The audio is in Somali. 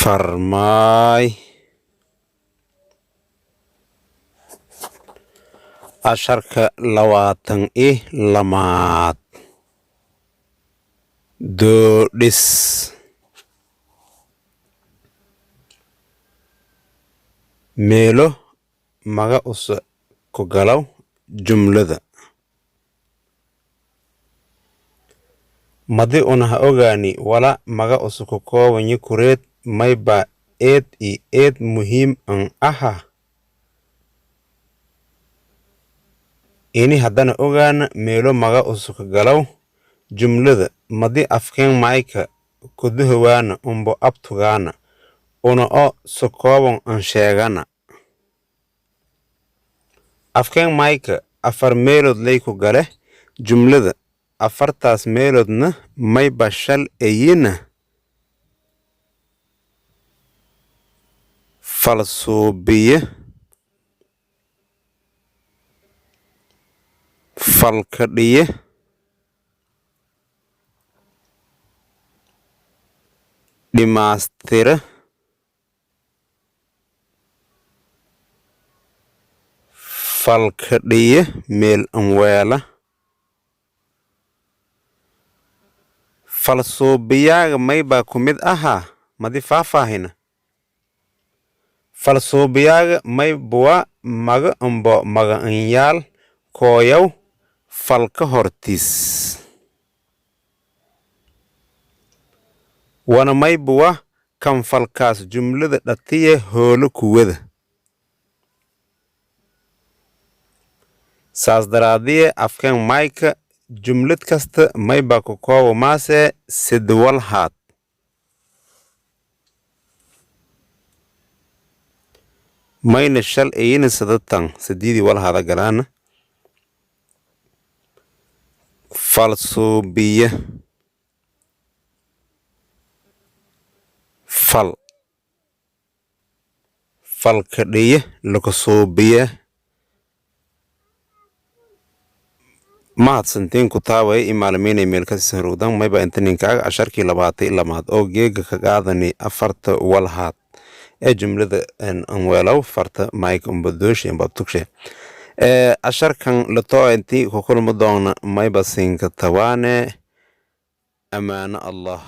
farmaay casharka 22 Doodhis meelo maga usa ku galaw jumlada madi unaha ogaani wala maga usa ku koobanyi kureed mayba eed muhiim an aha ini haddana ogaana meelo maga usa ku galaw jumlada madi afkeen maayka kuduhawaana umbo abtugaana una o sokooban an sheegana afkeen maayka afar meelood lay ku gale jumlada afartaas meeloodna mayba shal eyina falsuubiye falkadhiye Dhimaastiry falkadhiye meel anweela falsuubiyaaga mayba ku mid ahaa madi faahfaahina falsuubiyaaga maybuwa maga ambo maga anyaal kooyaw falka hortiis wana maybuwa kan falkaas jumlada dhatiye hoolo kuwada saas daraadiye afkeen maayka jumlad kasta mayba ku koobo maase sidwal haad mayna shal eyina sadatan sidiidii wal haada galaana falsuubiye falkadhiye lakasuubiye mahadsantiin ku taaway imaalimiinay meelkasi harugdan mayba inta ninkaaga casharkii 22 oo geega ka qaadani afarta walhaad ee jumlada anweelaw farta maayka umbadoosh ambabtugshe casharkan latoo intii ku kulma doona mayba siinka tawaane amaana allah